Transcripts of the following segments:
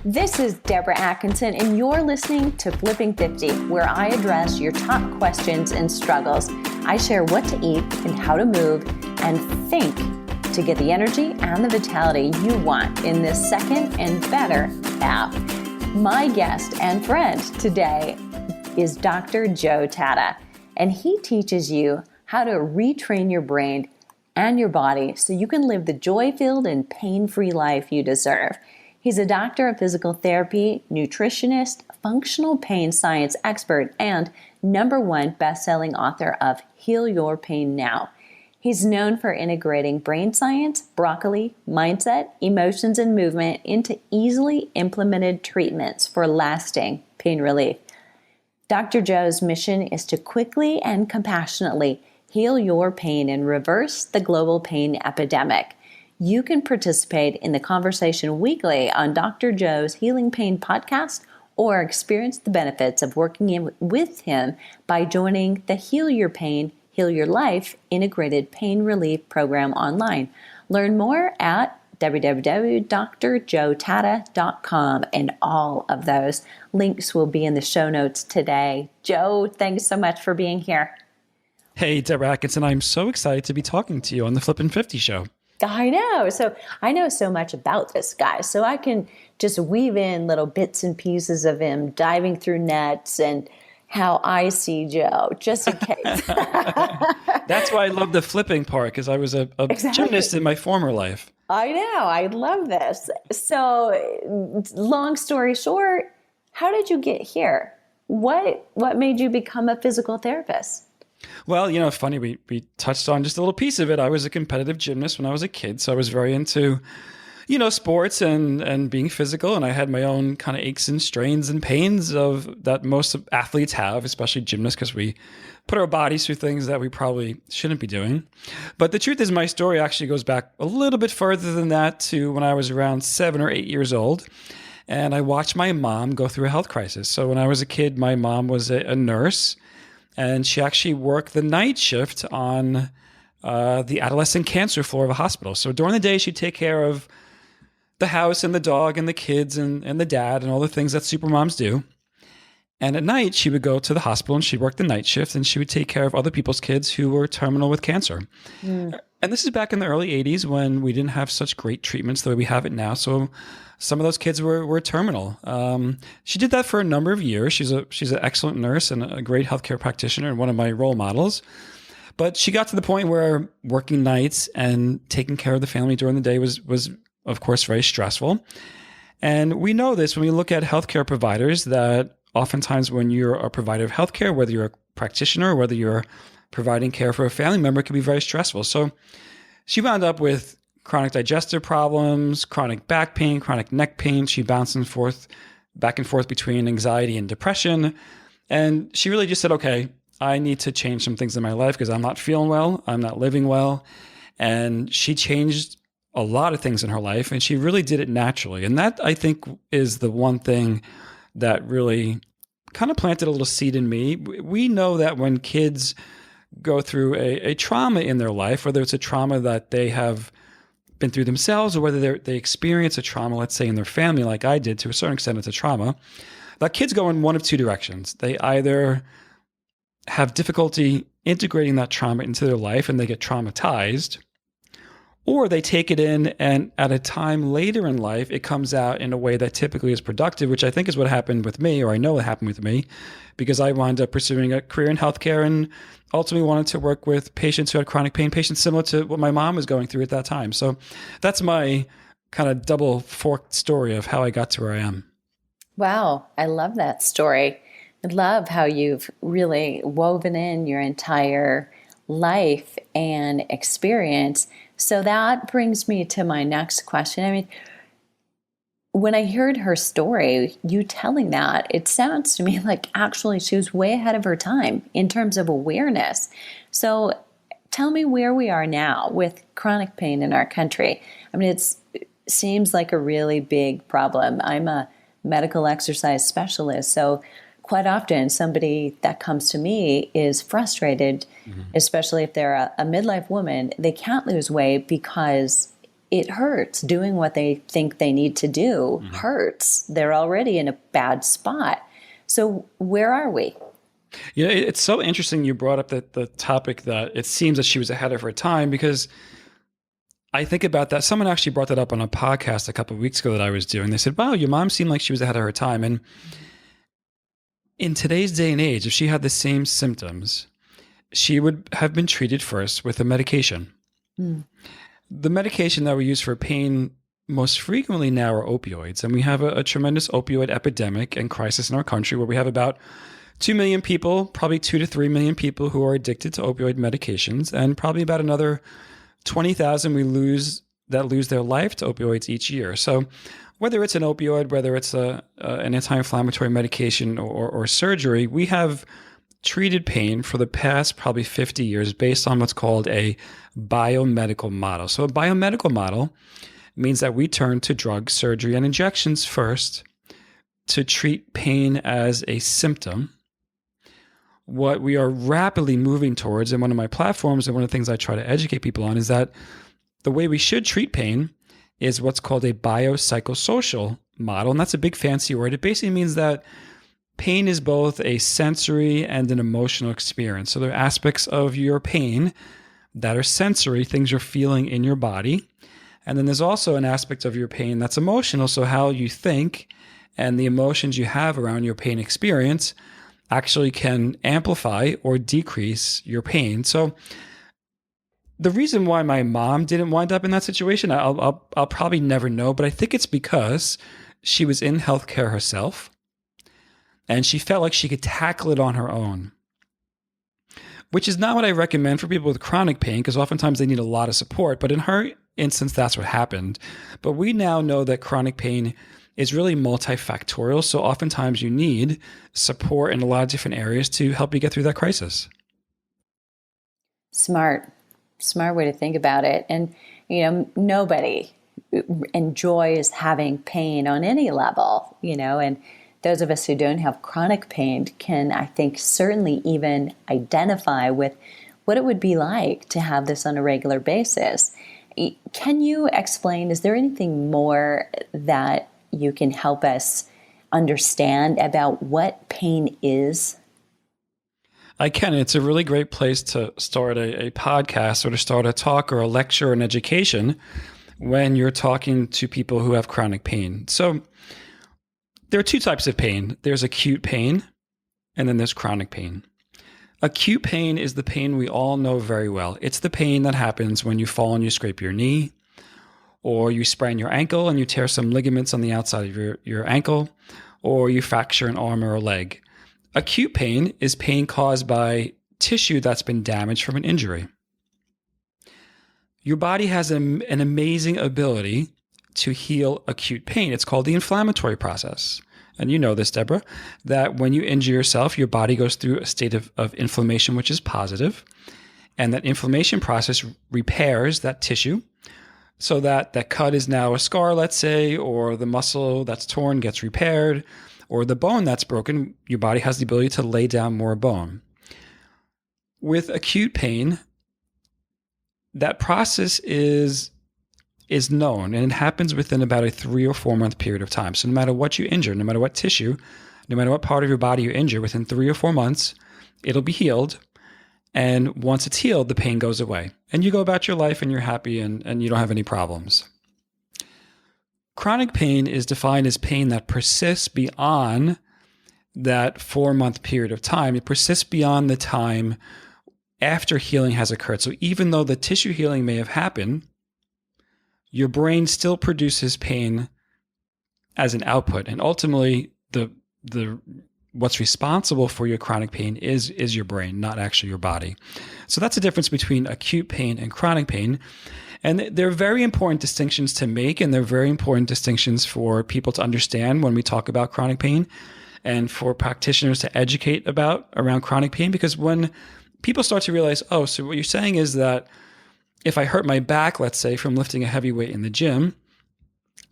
This is Deborah Atkinson, and you're listening to Flipping 50, where I address your top questions and struggles. I share what to eat and how to move and think to get the energy and the vitality you want in this second and better half. My guest and friend today is Dr. Joe Tata, and he teaches you how to retrain your brain and your body so you can live the joy-filled and pain-free life you deserve. He's a doctor of physical therapy, nutritionist, functional pain science expert, and #1 best-selling author of Heal Your Pain Now. He's known for integrating brain science, broccoli, mindset, emotions, and movement into easily implemented treatments for lasting pain relief. Dr. Joe's mission is to quickly and compassionately heal your pain and reverse the global pain epidemic. You can participate in the conversation weekly on Dr. Joe's Healing Pain podcast or experience the benefits of working with him by joining the Heal Your Pain, Heal Your Life integrated pain relief program online. Learn more at www.drjoetata.com, and all of those links will be in the show notes today. Joe, thanks so much for being here. Hey, Deborah Atkinson, I'm so excited to be talking to you on the Flippin' 50 show. I know. So I know so much about this guy, so I can just weave in little bits and pieces of him diving through nets and how I see Joe, just in case. That's why I love the flipping part, because I was a gymnast in my former life. I know. I love this. So long story short, how did you get here? What made you become a physical therapist? Well, funny, we touched on just a little piece of it. I was a competitive gymnast when I was a kid, so I was very into, sports and being physical, and I had my own kind of aches and strains and pains that most athletes have, especially gymnasts, because we put our bodies through things that we probably shouldn't be doing. But the truth is, my story actually goes back a little bit further than that, to when I was around 7 or 8 years old, and I watched my mom go through a health crisis. So when I was a kid, my mom was a nurse, and she actually worked the night shift on the adolescent cancer floor of a hospital. So during the day, she'd take care of the house and the dog and the kids and the dad and all the things that super moms do. And at night, she would go to the hospital and she'd work the night shift, and she would take care of other people's kids who were terminal with cancer. Mm. And this is back in the early 80s when we didn't have such great treatments the way we have it now. So some of those kids were terminal. She did that for a number of years. She's an excellent nurse and a great healthcare practitioner and one of my role models. But she got to the point where working nights and taking care of the family during the day was of course, very stressful. And we know this when we look at healthcare providers, that oftentimes when you're a provider of healthcare, whether you're a practitioner or whether you're providing care for a family member, it can be very stressful. So she wound up with chronic digestive problems, chronic back pain, chronic neck pain. She bounced back and forth between anxiety and depression. And she really just said, okay, I need to change some things in my life because I'm not feeling well. I'm not living well. And she changed a lot of things in her life, and she really did it naturally. And that, I think, is the one thing that really kind of planted a little seed in me. We know that when kids go through a trauma in their life, whether it's a trauma that they have been through themselves or whether they experience a trauma, let's say in their family, like I did, to a certain extent it's a trauma, that kids go in one of two directions. They either have difficulty integrating that trauma into their life and they get traumatized, or they take it in and at a time later in life, it comes out in a way that typically is productive, which I think is what happened with me, or I know what happened with me, because I wound up pursuing a career in healthcare and ultimately wanted to work with patients who had chronic pain, patients similar to what my mom was going through at that time. So that's my kind of double forked story of how I got to where I am. Wow. I love that story. I love how you've really woven in your entire life and experience. So that brings me to my next question. I mean, when I heard her story, you telling that, it sounds to me like actually she was way ahead of her time in terms of awareness. So tell me where we are now with chronic pain in our country. I mean, it seems like a really big problem. I'm a medical exercise specialist, so quite often somebody that comes to me is frustrated, especially if they're a midlife woman. They can't lose weight because it hurts. Doing what they think they need to do hurts. They're already in a bad spot. So where are we? Yeah, it's so interesting you brought up the topic that it seems that she was ahead of her time, because I think about that. Someone actually brought that up on a podcast a couple of weeks ago that I was doing. They said, wow, your mom seemed like she was ahead of her time. And in today's day and age, if she had the same symptoms, she would have been treated first with a medication. The medication that we use for pain most frequently now are opioids. And we have a tremendous opioid epidemic and crisis in our country, where we have about 2 million people, probably 2 to 3 million people who are addicted to opioid medications, and probably about another 20,000 lose their life to opioids each year. So whether it's an opioid, whether it's an anti-inflammatory medication or surgery, we have treated pain for the past probably 50 years based on what's called a biomedical model. So a biomedical model means that we turn to drugs, surgery, and injections first to treat pain as a symptom. What we are rapidly moving towards, and one of my platforms and one of the things I try to educate people on, is that the way we should treat pain is what's called a biopsychosocial model. And that's a big fancy word. It basically means that pain is both a sensory and an emotional experience. So there are aspects of your pain that are sensory, things you're feeling in your body. And then there's also an aspect of your pain that's emotional. So how you think and the emotions you have around your pain experience actually can amplify or decrease your pain. So the reason why my mom didn't wind up in that situation, I'll probably never know, but I think it's because she was in healthcare herself and she felt like she could tackle it on her own, which is not what I recommend for people with chronic pain, because oftentimes they need a lot of support. But in her instance, that's what happened. But we now know that chronic pain is really multifactorial. So oftentimes you need support in a lot of different areas to help you get through that crisis. Smart way to think about it. And, nobody enjoys having pain on any level, and those of us who don't have chronic pain can, I think, certainly even identify with what it would be like to have this on a regular basis. Can you explain, is there anything more that you can help us understand about what pain is? I can. It's a really great place to start a podcast or to start a talk or a lecture or an education when you're talking to people who have chronic pain. So there are two types of pain. There's acute pain, and then there's chronic pain. Acute pain is the pain we all know very well. It's the pain that happens when you fall and you scrape your knee, or you sprain your ankle and you tear some ligaments on the outside of your ankle, or you fracture an arm or a leg. Acute pain is pain caused by tissue that's been damaged from an injury. Your body has an amazing ability to heal acute pain. It's called the inflammatory process. And you know this, Deborah, that when you injure yourself, your body goes through a state of inflammation, which is positive. And that inflammation process repairs that tissue so that that cut is now a scar, let's say, or the muscle that's torn gets repaired, or the bone that's broken, your body has the ability to lay down more bone. With acute pain, that process is known, and it happens within about a 3 or 4 month period of time. So no matter what you injure, no matter what tissue, no matter what part of your body you injure, within 3 or 4 months, it'll be healed. And once it's healed, the pain goes away. And you go about your life and you're happy and you don't have any problems. Chronic pain is defined as pain that persists beyond that 4-month period of time. It persists beyond the time after healing has occurred. So even though the tissue healing may have happened, your brain still produces pain as an output. And ultimately, the what's responsible for your chronic pain is your brain, not actually your body. So that's the difference between acute pain and chronic pain. And they're very important distinctions to make, and they're very important distinctions for people to understand when we talk about chronic pain, and for practitioners to educate around chronic pain. Because when people start to realize, oh, so what you're saying is that if I hurt my back, let's say, from lifting a heavy weight in the gym,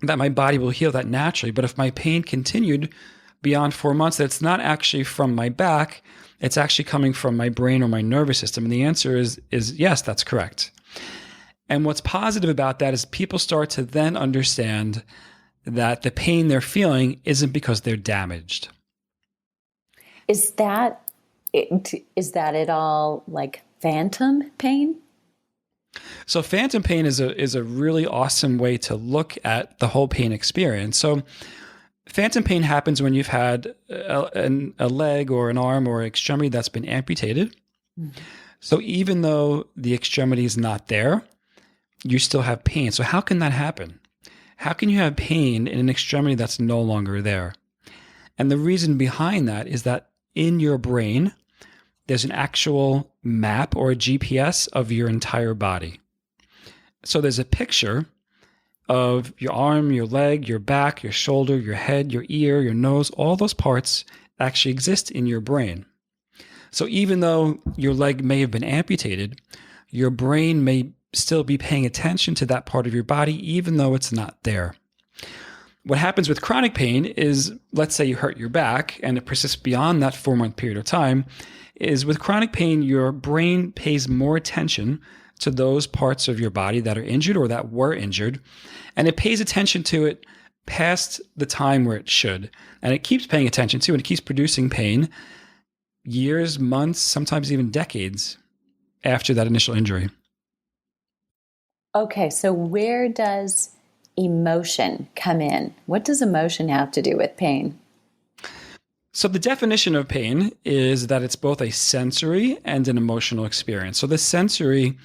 that my body will heal that naturally. But if my pain continued beyond 4 months, that it's not actually from my back, it's actually coming from my brain or my nervous system. And the answer is yes, that's correct. And what's positive about that is people start to then understand that the pain they're feeling isn't because they're damaged. Is that at all like phantom pain? So phantom pain is a really awesome way to look at the whole pain experience. So phantom pain happens when you've had a leg or an arm or extremity that's been amputated. Mm-hmm. So even though the extremity is not there, you still have pain. So how can that happen? How can you have pain in an extremity that's no longer there? And the reason behind that is that in your brain, there's an actual map or a GPS of your entire body. So there's a picture of your arm, your leg, your back, your shoulder, your head, your ear, your nose. All those parts actually exist in your brain. So even though your leg may have been amputated, your brain may still be paying attention to that part of your body, even though it's not there. What happens with chronic pain is, let's say you hurt your back and it persists beyond that 4-month period of time, is with chronic pain, your brain pays more attention to those parts of your body that are injured or that were injured, and it pays attention to it past the time where it should. And it keeps paying attention to it, and it keeps producing pain years, months, sometimes even decades after that initial injury. Okay, so where does emotion come in? What does emotion have to do with pain? So the definition of pain is that it's both a sensory and an emotional experience. So the sensory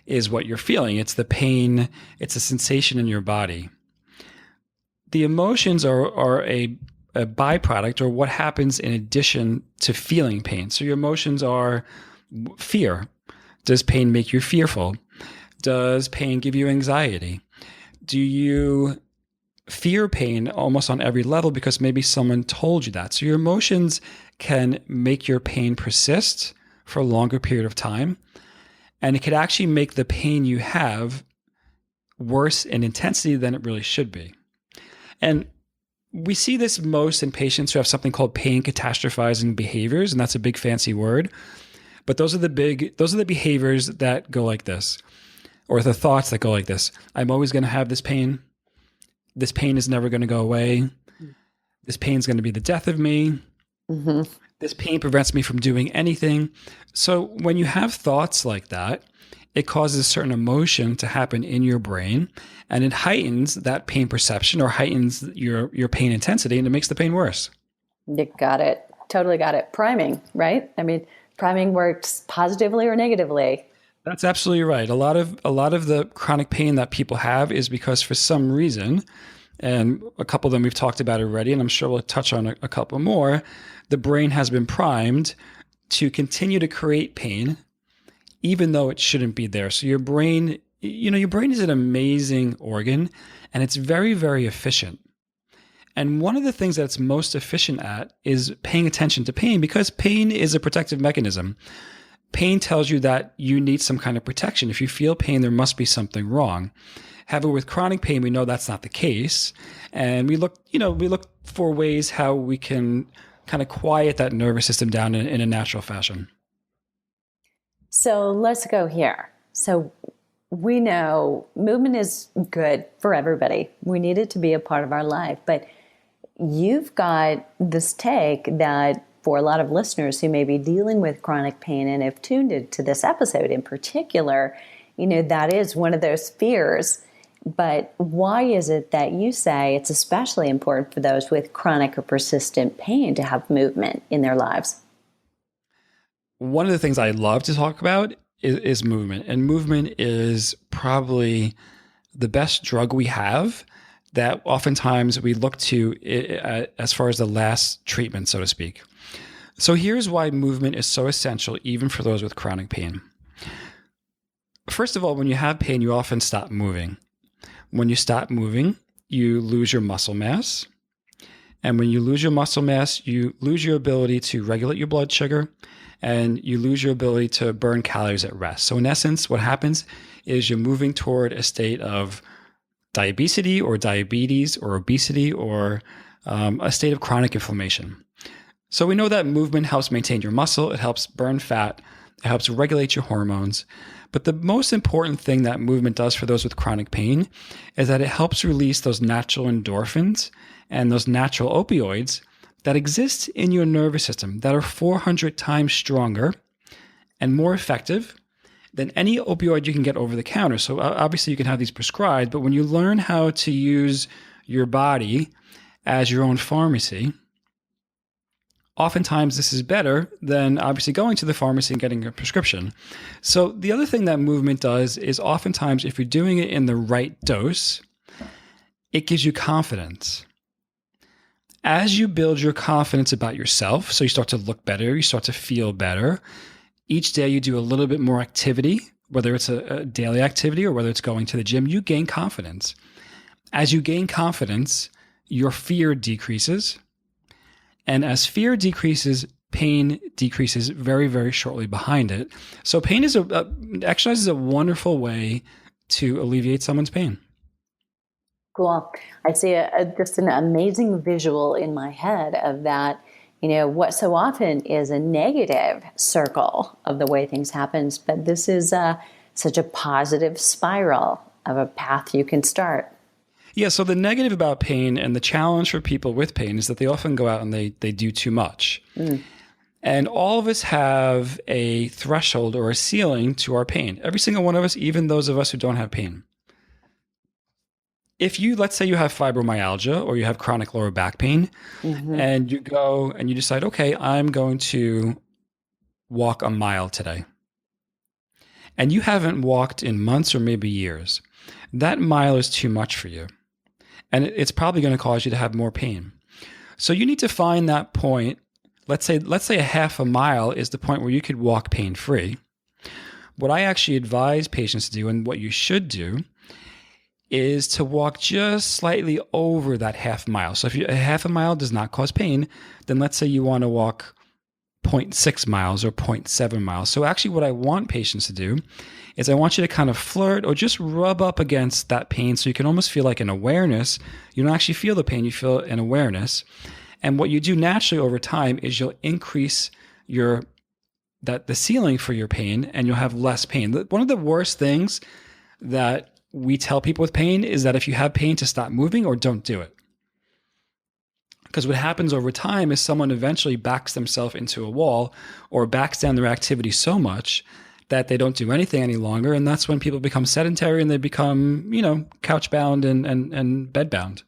is what you're feeling. It's the pain. It's a sensation in your body. The emotions are a byproduct, or what happens in addition to feeling pain. So your emotions are fear. Does pain make you fearful? Does pain give you anxiety? Do you fear pain almost on every level because maybe someone told you that? So your emotions can make your pain persist for a longer period of time, and it could actually make the pain you have worse in intensity than it really should be. And we see this most in patients who have something called pain catastrophizing behaviors, and that's a big fancy word. But those are the behaviors that go like this, or the thoughts that go like this. I'm always going to have this pain. This pain is never going to go away. This pain is going to be the death of me. Mm-hmm. This pain prevents me from doing anything. So when you have thoughts like that, it causes a certain emotion to happen in your brain, and it heightens that pain perception or heightens your pain intensity, and it makes the pain worse. You got it. Totally got it. Priming, right? I mean, priming works positively or negatively. That's absolutely right. A lot of the chronic pain that people have is because for some reason, and a couple of them we've talked about already, and I'm sure we'll touch on a couple more, the brain has been primed to continue to create pain, even though it shouldn't be there. So your brain is an amazing organ, and it's very, very efficient. And one of the things that it's most efficient at is paying attention to pain, because pain is a protective mechanism. Pain tells you that you need some kind of protection. If you feel pain, there must be something wrong. However, with chronic pain, we know that's not the case. And we look for ways how we can kind of quiet that nervous system down in a natural fashion. So let's go here. So we know movement is good for everybody. We need it to be a part of our life. But you've got this take that for a lot of listeners who may be dealing with chronic pain and have tuned into this episode in particular, that is one of those fears. But why is it that you say it's especially important for those with chronic or persistent pain to have movement in their lives? One of the things I love to talk about is movement. And movement is probably the best drug we have that oftentimes we look to as far as the last treatment, so to speak. So here's why movement is so essential, even for those with chronic pain. First of all, when you have pain, you often stop moving. When you stop moving, you lose your muscle mass. And when you lose your muscle mass, you lose your ability to regulate your blood sugar, and you lose your ability to burn calories at rest. So in essence, what happens is you're moving toward a state of diabetes or obesity or a state of chronic inflammation. So we know that movement helps maintain your muscle, it helps burn fat, it helps regulate your hormones. But the most important thing that movement does for those with chronic pain is that it helps release those natural endorphins and those natural opioids that exist in your nervous system that are 400 times stronger and more effective than any opioid you can get over the counter. So obviously you can have these prescribed, but when you learn how to use your body as your own pharmacy, oftentimes this is better than obviously going to the pharmacy and getting a prescription. So the other thing that movement does is oftentimes if you're doing it in the right dose, it gives you confidence. As you build your confidence about yourself, so you start to look better, you start to feel better, each day you do a little bit more activity, whether it's a daily activity or whether it's going to the gym, you gain confidence. As you gain confidence, your fear decreases. And as fear decreases, pain decreases very, very shortly behind it. So pain is exercise is a wonderful way to alleviate someone's pain. Cool. I see just an amazing visual in my head of that. What so often is a negative circle of the way things happen, but this is such a positive spiral of a path you can start. Yeah, so the negative about pain and the challenge for people with pain is that they often go out and they do too much. And all of us have a threshold or a ceiling to our pain. Every single one of us, even those of us who don't have pain. If you, let's say you have fibromyalgia or you have chronic lower back pain, and you go and you decide, okay, I'm going to walk a mile today. And you haven't walked in months or maybe years. That mile is too much for you. And it's probably going to cause you to have more pain. So you need to find that point. Let's say a half a mile is the point where you could walk pain-free. What I actually advise patients to do, and what you should do, is to walk just slightly over that half mile. So if a half a mile does not cause pain, then let's say you want to walk 0.6 miles or 0.7 miles. So actually what I want patients to do is I want you to kind of flirt or just rub up against that pain so you can almost feel like an awareness. You don't actually feel the pain, you feel an awareness. And what you do naturally over time is you'll increase the ceiling for your pain and you'll have less pain. One of the worst things that we tell people with pain is that if you have pain, to stop moving or don't do it. Because what happens over time is someone eventually backs themselves into a wall or backs down their activity so much that they don't do anything any longer. And that's when people become sedentary and they become, couch bound and bed bound.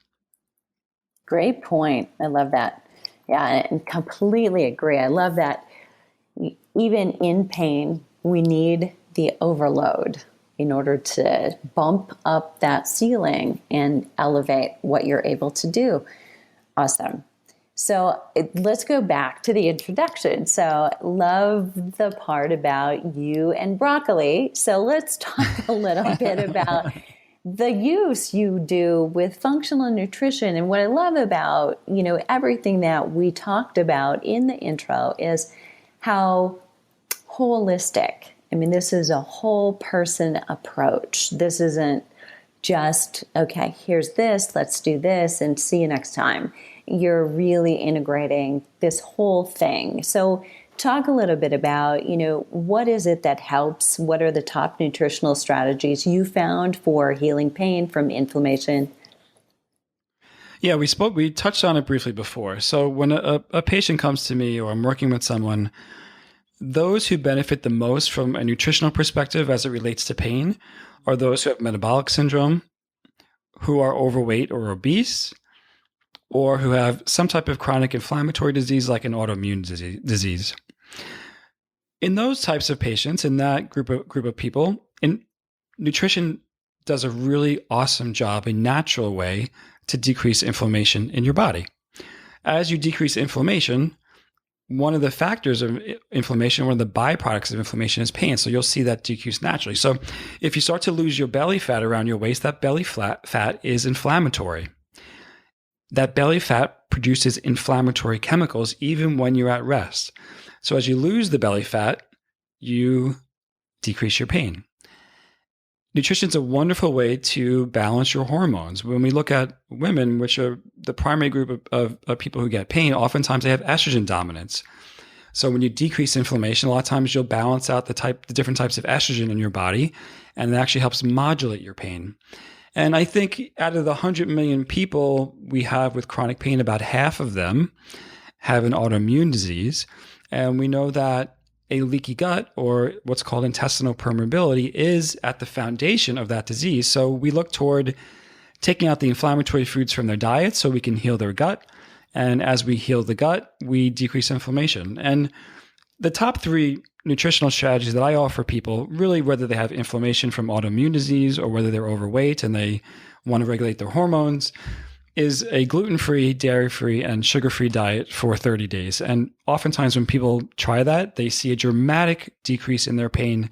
Great point. I love that. Yeah, and completely agree. I love that. Even in pain, we need the overload in order to bump up that ceiling and elevate what you're able to do. Awesome. So let's go back to the introduction. So love the part about you and broccoli. So let's talk a little bit about the use you do with functional nutrition. And what I love about, everything that we talked about in the intro is how holistic. I mean, this is a whole person approach. This isn't just, okay, here's this, let's do this and see you next time. You're really integrating this whole thing. So talk a little bit about, what is it that helps? What are the top nutritional strategies you found for healing pain from inflammation? Yeah, we touched on it briefly before. So when a patient comes to me or I'm working with someone, those who benefit the most from a nutritional perspective as it relates to pain are those who have metabolic syndrome, who are overweight or obese, or who have some type of chronic inflammatory disease like an autoimmune disease. In those types of patients, in that group of people, nutrition does a really awesome job, a natural way to decrease inflammation in your body. As you decrease inflammation, one of the factors of inflammation, one of the byproducts of inflammation is pain. So you'll see that decrease naturally. So if you start to lose your belly fat around your waist, that belly fat is inflammatory. That belly fat produces inflammatory chemicals even when you're at rest. So as you lose the belly fat, you decrease your pain. Nutrition is a wonderful way to balance your hormones. When we look at women, which are the primary group of people who get pain, oftentimes they have estrogen dominance. So when you decrease inflammation, a lot of times you'll balance out the different types of estrogen in your body, and it actually helps modulate your pain. And I think out of the 100 million people we have with chronic pain, about half of them have an autoimmune disease. And we know that a leaky gut, or what's called intestinal permeability, is at the foundation of that disease. So we look toward taking out the inflammatory foods from their diet so we can heal their gut. And as we heal the gut, we decrease inflammation. And the top 3 nutritional strategies that I offer people, really whether they have inflammation from autoimmune disease or whether they're overweight and they want to regulate their hormones, is a gluten-free, dairy-free, and sugar-free diet for 30 days. And oftentimes when people try that, they see a dramatic decrease in their pain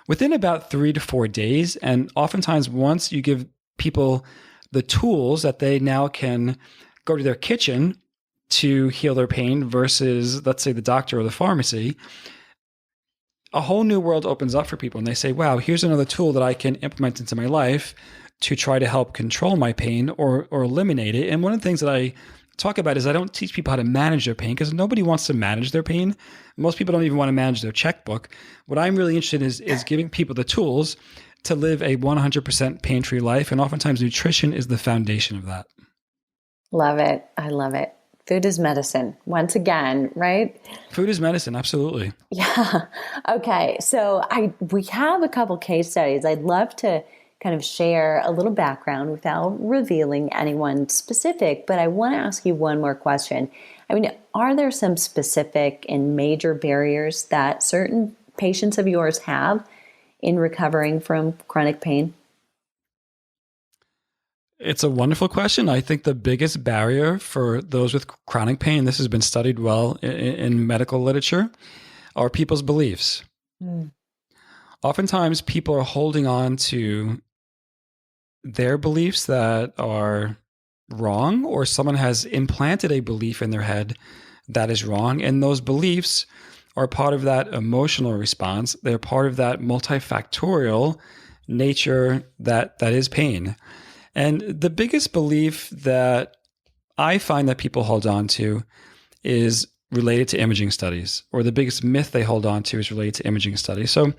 within about 3 to 4 days. And oftentimes once you give people the tools that they now can go to their kitchen to heal their pain versus, let's say, the doctor or the pharmacy, a whole new world opens up for people. And they say, wow, here's another tool that I can implement into my life to try to help control my pain or eliminate it. And one of the things that I talk about is I don't teach people how to manage their pain because nobody wants to manage their pain. Most people don't even want to manage their checkbook. What I'm really interested in is giving people the tools to live a 100% pain-free life. And oftentimes nutrition is the foundation of that. Love it. I love it. Food is medicine. Once again, right? Food is medicine. Absolutely. Yeah. Okay. So we have a couple case studies. I'd love to kind of share a little background without revealing anyone specific, but I want to ask you one more question. I mean, are there some specific and major barriers that certain patients of yours have in recovering from chronic pain? It's a wonderful question. I think the biggest barrier for those with chronic pain, this has been studied well in medical literature, are people's beliefs. Oftentimes people are holding on to their beliefs that are wrong, or someone has implanted a belief in their head that is wrong. And those beliefs are part of that emotional response. They're part of that multifactorial nature that is pain. And the biggest belief that I find that people hold on to is related to imaging studies, or the biggest myth they hold on to is related to imaging studies. So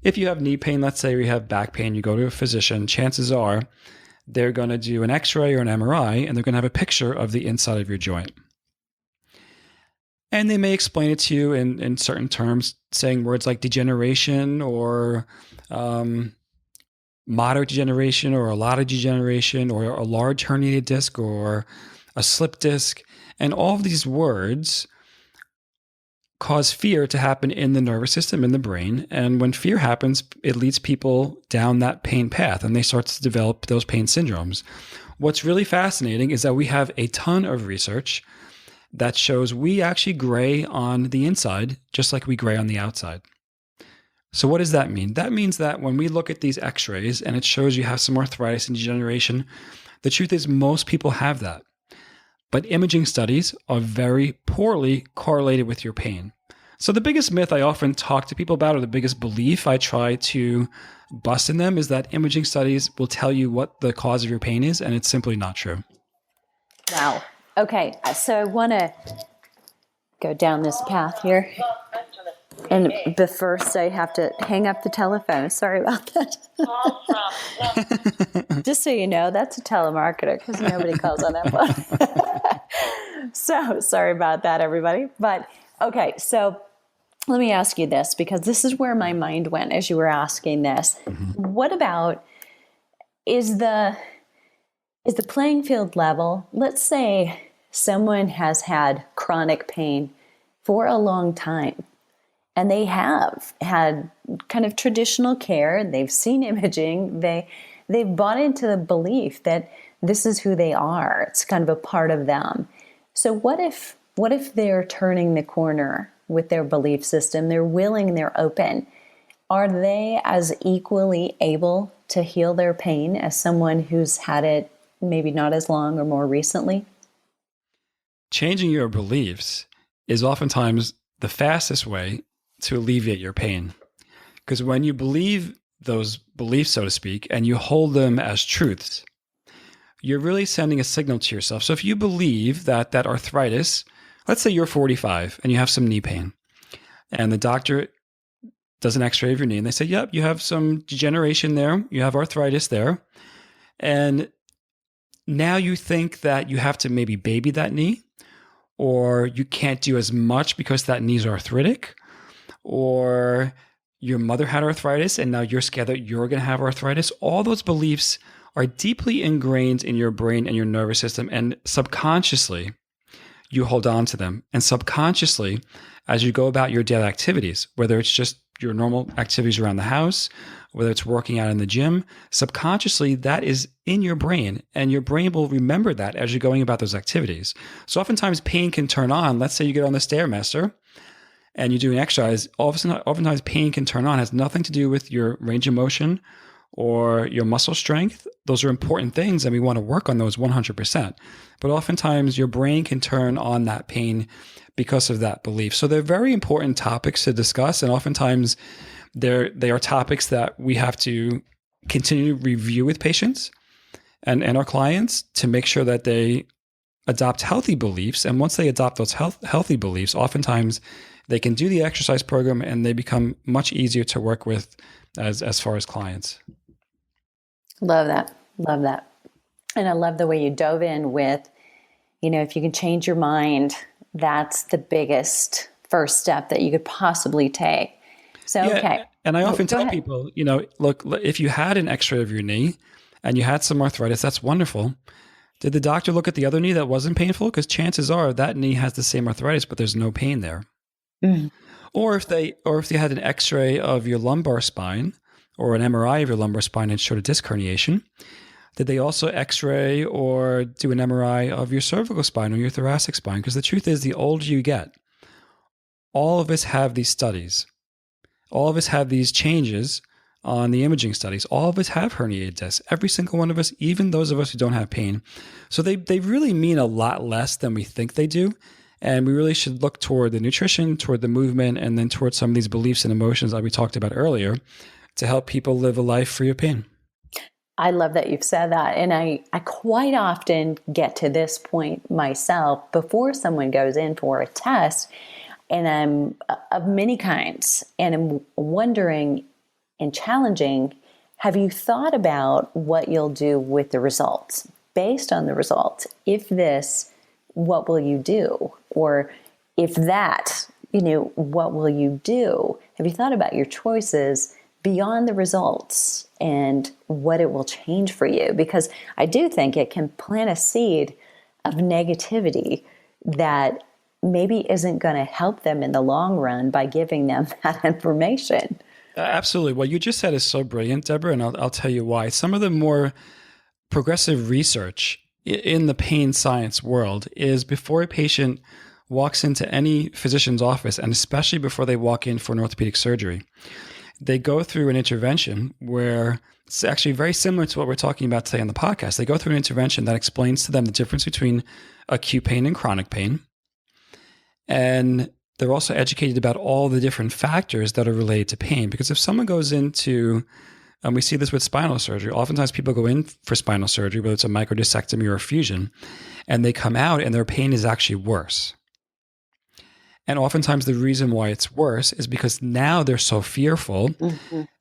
if you have knee pain, let's say you have back pain, you go to a physician, chances are they're going to do an X-ray or an MRI, and they're going to have a picture of the inside of your joint. And they may explain it to you in certain terms, saying words like degeneration or moderate degeneration or a lot of degeneration or a large herniated disc or a slip disc. And all of these words cause fear to happen in the nervous system, in the brain. And when fear happens, it leads people down that pain path and they start to develop those pain syndromes. What's really fascinating is that we have a ton of research that shows we actually gray on the inside, just like we gray on the outside. So what does that mean? That means that when we look at these x-rays and it shows you have some arthritis and degeneration, the truth is most people have that. But imaging studies are very poorly correlated with your pain. So the biggest myth I often talk to people about, or the biggest belief I try to bust in them, is that imaging studies will tell you what the cause of your pain is, and it's simply not true. Wow. Okay, so I want to go down this path here. But first I have to hang up the telephone. Sorry about that. Just so you know, that's a telemarketer because nobody calls on that phone. So sorry about that, everybody. But okay, so let me ask you this, because this is where my mind went as you were asking this. Mm-hmm. What about, is the playing field level? Let's say someone has had chronic pain for a long time, and they have had kind of traditional care. They've seen imaging. They've bought into the belief that this is who they are. It's kind of a part of them. So what if they're turning the corner with their belief system? They're willing, they're open. Are they as equally able to heal their pain as someone who's had it maybe not as long or more recently? Changing your beliefs is oftentimes the fastest way to alleviate your pain. Because when you believe those beliefs, so to speak, and you hold them as truths, you're really sending a signal to yourself. So if you believe that arthritis, let's say you're 45 and you have some knee pain, And the doctor does an x-ray of your knee and they say, yep, you have some degeneration there. You have arthritis there. And now you think that you have to maybe baby that knee, or you can't do as much because that knee's arthritic, or your mother had arthritis and now you're scared that you're going to have arthritis. All those beliefs are deeply ingrained in your brain and your nervous system. And subconsciously, you hold on to them. And subconsciously, as you go about your daily activities, whether it's just your normal activities around the house, whether it's working out in the gym, subconsciously that is in your brain, and your brain will remember that as you're going about those activities. So oftentimes pain can turn on. Let's say you get on the Stairmaster and you're doing exercise. Oftentimes pain can turn on. It has nothing to do with your range of motion or your muscle strength. Those are important things, and we want to work on those 100%. But oftentimes your brain can turn on that pain because of that belief. So they're very important topics to discuss, and oftentimes they are topics that we have to continue to review with patients and our clients to make sure that they adopt healthy beliefs. And once they adopt those healthy beliefs, oftentimes they can do the exercise program and they become much easier to work with as far as clients. Love that. Love that. And I love the way you dove in with, if you can change your mind, that's the biggest first step that you could possibly take. So, yeah, okay. And I often tell people, look, if you had an x-ray of your knee and you had some arthritis, that's wonderful. Did the doctor look at the other knee that wasn't painful? Because chances are that knee has the same arthritis, but there's no pain there. Mm. Or if they had an x-ray of your lumbar spine or an MRI of your lumbar spine and showed a disc herniation, did they also x-ray or do an MRI of your cervical spine or your thoracic spine? Because the truth is, the older you get, all of us have these studies. All of us have these changes on the imaging studies. All of us have herniated discs. Every single one of us, even those of us who don't have pain. So they really mean a lot less than we think they do. And we really should look toward the nutrition, toward the movement, and then toward some of these beliefs and emotions that we talked about earlier to help people live a life free of pain. I love that you've said that. And I quite often get to this point myself before someone goes in for a test, and I'm of many kinds, and I'm wondering and challenging, have you thought about what you'll do with the results? Based on the results, if this, what will you do? Or if that, what will you do? Have you thought about your choices beyond the results and what it will change for you? Because I do think it can plant a seed of negativity that maybe isn't going to help them in the long run by giving them that information. Absolutely. What you just said is so brilliant, Deborah, and I'll tell you why. Some of the more progressive research in the pain science world is before a patient walks into any physician's office, and especially before they walk in for an orthopedic surgery, they go through an intervention where it's actually very similar to what we're talking about today on the podcast. They go through an intervention that explains to them the difference between acute pain and chronic pain. And they're also educated about all the different factors that are related to pain. Because if someone goes into, and we see this with spinal surgery, oftentimes people go in for spinal surgery, whether it's a microdiscectomy or a fusion, and they come out and their pain is actually worse. And oftentimes the reason why it's worse is because now they're so fearful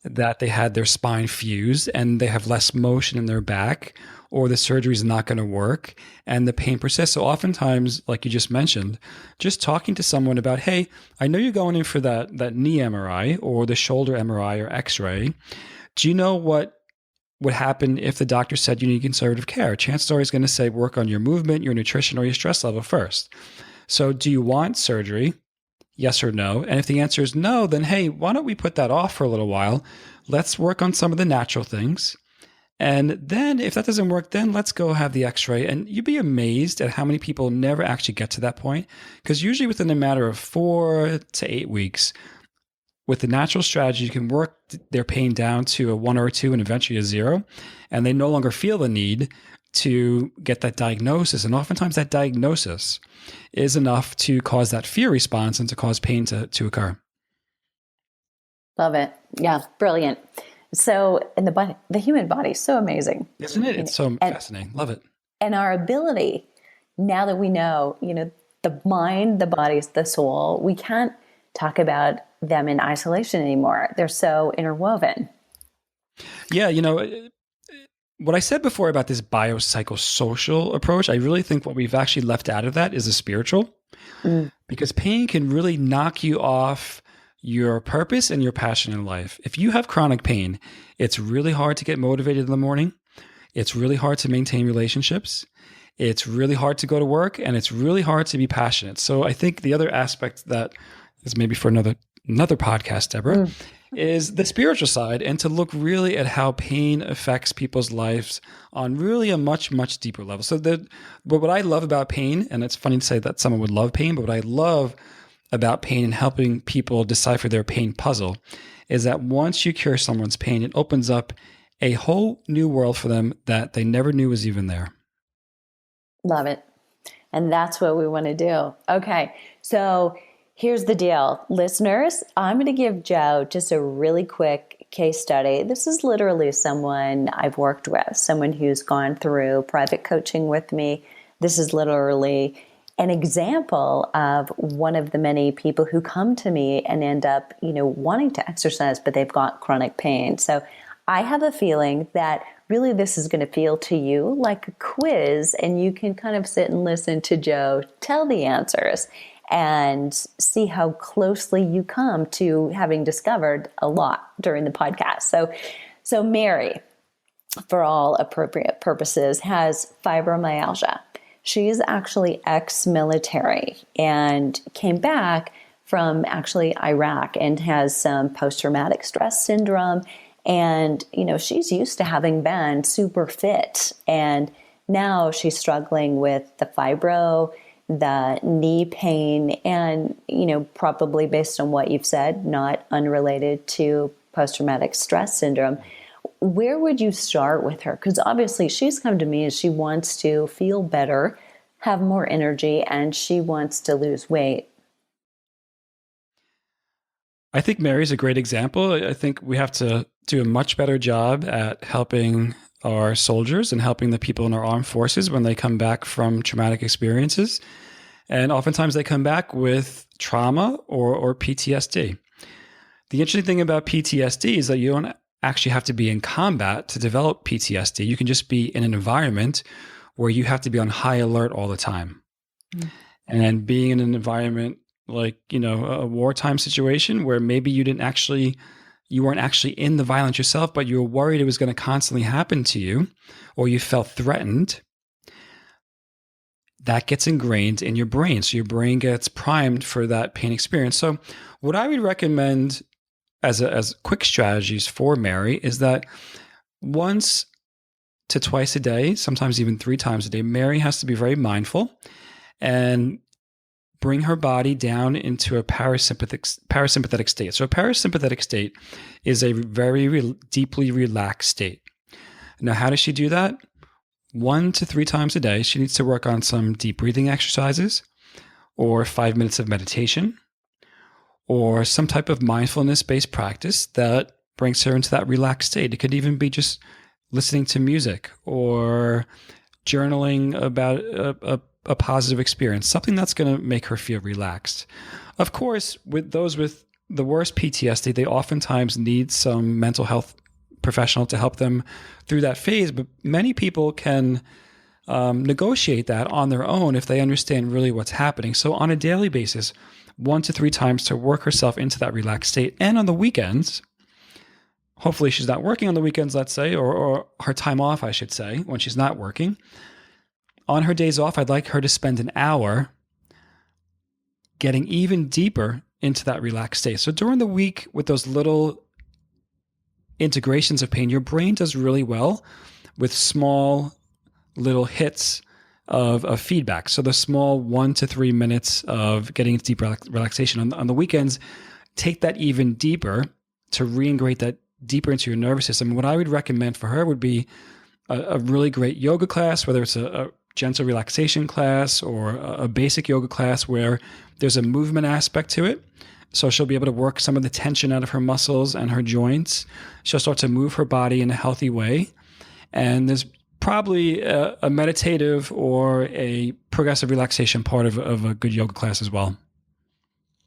that they had their spine fused and they have less motion in their back, or the surgery is not going to work and the pain persists. So oftentimes, like you just mentioned, just talking to someone about, hey, I know you're going in for that knee MRI or the shoulder MRI or x-ray. Do you know what would happen if the doctor said you need conservative care? Chances are he's going to say work on your movement, your nutrition, or your stress level first. So do you want surgery? Yes or no? And if the answer is no, then hey, why don't we put that off for a little while? Let's work on some of the natural things. And then if that doesn't work, then let's go have the x-ray. And you'd be amazed at how many people never actually get to that point. Because usually within a matter of 4 to 8 weeks, with the natural strategy, you can work their pain down to a 1 or a 2 and eventually a 0. And they no longer feel the need to get that diagnosis. And oftentimes that diagnosis is enough to cause that fear response and to cause pain to occur. Love it. Yeah, brilliant. So, and the human body is so amazing. Isn't it? It's so fascinating. Love it. And our ability, now that we know, the mind, the body, the soul, we can't talk about them in isolation anymore. They're so interwoven. Yeah, what I said before about this biopsychosocial approach, I really think what we've actually left out of that is the spiritual, because pain can really knock you off your purpose and your passion in life. If you have chronic pain, it's really hard to get motivated in the morning. It's really hard to maintain relationships. It's really hard to go to work, and it's really hard to be passionate. So I think the other aspect that is maybe for another podcast, Deborah, is the spiritual side, and to look really at how pain affects people's lives on really a much, much deeper level. But what I love about pain, and it's funny to say that someone would love pain, but what I love about pain and helping people decipher their pain puzzle is that once you cure someone's pain, it opens up a whole new world for them that they never knew was even there. Love it. And that's what we want to do. Okay. So here's the deal. Listeners, I'm going to give Joe just a really quick case study. This is literally someone I've worked with, someone who's gone through private coaching with me. This is literally an example of one of the many people who come to me and end up, wanting to exercise, but they've got chronic pain. So I have a feeling that really this is going to feel to you like a quiz, and you can kind of sit and listen to Joe tell the answers and see how closely you come to having discovered a lot during the podcast. So Mary, for all appropriate purposes, has fibromyalgia. She's actually ex-military and came back from actually Iraq and has some post-traumatic stress syndrome. And, she's used to having been super fit. And now she's struggling with the fibro, the knee pain, and, probably based on what you've said, not unrelated to post-traumatic stress syndrome. Where would you start with her? Because obviously she's come to me and she wants to feel better, have more energy, and she wants to lose weight. I think Mary's a great example. I think we have to do a much better job at helping our soldiers and helping the people in our armed forces when they come back from traumatic experiences. And oftentimes they come back with trauma or PTSD. The interesting thing about PTSD is that you don't actually have to be in combat to develop PTSD. You can just be in an environment where you have to be on high alert all the time. And being in an environment like, a wartime situation where maybe you weren't actually in the violence yourself, but you were worried it was going to constantly happen to you, or you felt threatened, that gets ingrained in your brain. So your brain gets primed for that pain experience. So what I would recommend as quick strategies for Mary is that once to twice a day, sometimes even 3 times a day, Mary has to be very mindful and bring her body down into a parasympathetic state. So a parasympathetic state is a very deeply relaxed state. Now, how does she do that? 1 to 3 times a day, she needs to work on some deep breathing exercises or 5 minutes of meditation or some type of mindfulness-based practice that brings her into that relaxed state. It could even be just listening to music or journaling about a positive experience, something that's going to make her feel relaxed. Of course, with those with the worst PTSD, they oftentimes need some mental health professional to help them through that phase, but many people can negotiate that on their own if they understand really what's happening. So on a daily basis, 1 to 3 times to work herself into that relaxed state. And on the weekends, hopefully she's not working on the weekends, let's say, or her time off, I should say, when she's not working. On her days off, I'd like her to spend an hour getting even deeper into that relaxed state. So during the week, with those little integrations of pain, your brain does really well with small little hits of feedback. So the small 1 to 3 minutes of getting into deep relaxation on the weekends, take that even deeper to reintegrate that deeper into your nervous system. What I would recommend for her would be a really great yoga class, whether it's a gentle relaxation class or a basic yoga class where there's a movement aspect to it. So she'll be able to work some of the tension out of her muscles and her joints. She'll start to move her body in a healthy way. And there's probably a meditative or a progressive relaxation part of a good yoga class as well.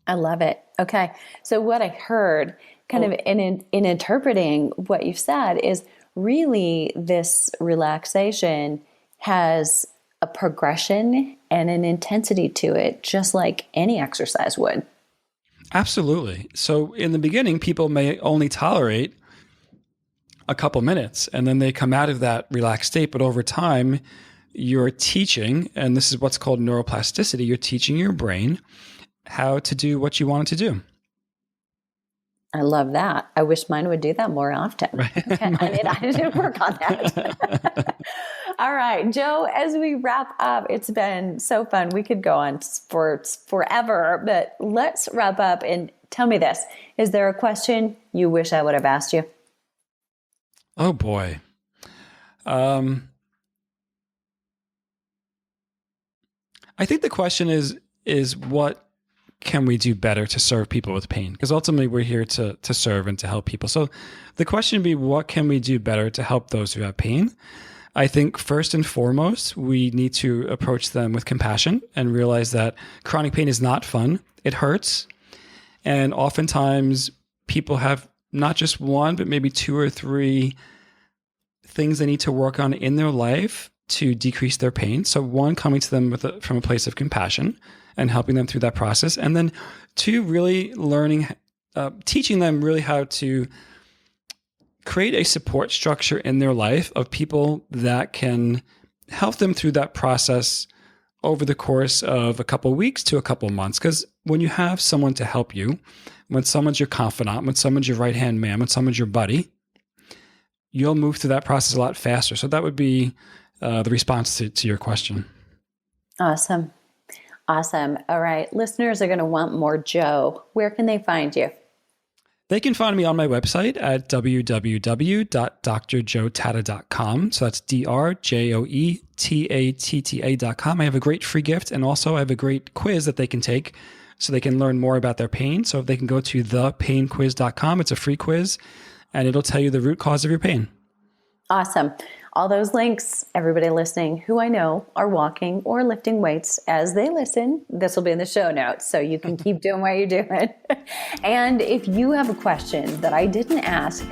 I love it. Okay. So what I heard kind of in interpreting what you've said is really this relaxation has a progression and an intensity to it, just like any exercise would. Absolutely. So in the beginning, people may only tolerate a couple minutes and then they come out of that relaxed state. But over time, you're teaching, and this is what's called neuroplasticity, you're teaching your brain how to do what you want it to do. I love that. I wish mine would do that more often. Right. Okay. I need to work on that. All right, Joe, as we wrap up, it's been so fun. We could go on for forever, but let's wrap up and tell me this. Is there a question you wish I would have asked you? Oh boy. I think the question is what can we do better to serve people with pain? Because ultimately we're here to serve and to help people. So the question would be, what can we do better to help those who have pain? I think first and foremost, we need to approach them with compassion and realize that chronic pain is not fun. It hurts. And oftentimes people have not just one, but maybe 2 or 3 things they need to work on in their life to decrease their pain. So one, coming to them from a place of compassion and helping them through that process. And then 2, really learning, teaching them really how to create a support structure in their life of people that can help them through that process over the course of a couple of weeks to a couple of months. Because when you have someone to help you, when someone's your confidant, when someone's your right-hand man, when someone's your buddy, you'll move through that process a lot faster. So that would be the response to your question. Awesome. Awesome. All right. Listeners are going to want more Joe. Where can they find you? They can find me on my website at www.drjoetatta.com. So that's drjoetatta.com. I have a great free gift, and also I have a great quiz that they can take so they can learn more about their pain. So if they can go to thepainquiz.com, it's a free quiz, and it'll tell you the root cause of your pain. Awesome. All those links, everybody listening who I know are walking or lifting weights as they listen, this will be in the show notes so you can keep doing what you're doing. And if you have a question that I didn't ask,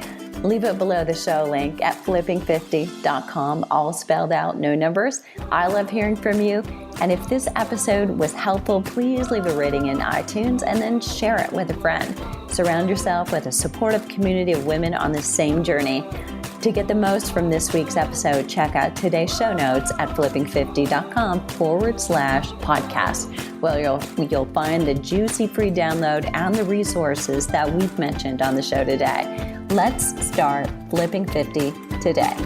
leave it below the show link at flipping50.com, all spelled out, no numbers. I love hearing from you. And if this episode was helpful, please leave a rating in iTunes and then share it with a friend. Surround yourself with a supportive community of women on the same journey. To get the most from this week's episode, check out today's show notes at flipping50.com/podcast, where you'll find the juicy free download and the resources that we've mentioned on the show today. Let's start Flipping 50 today.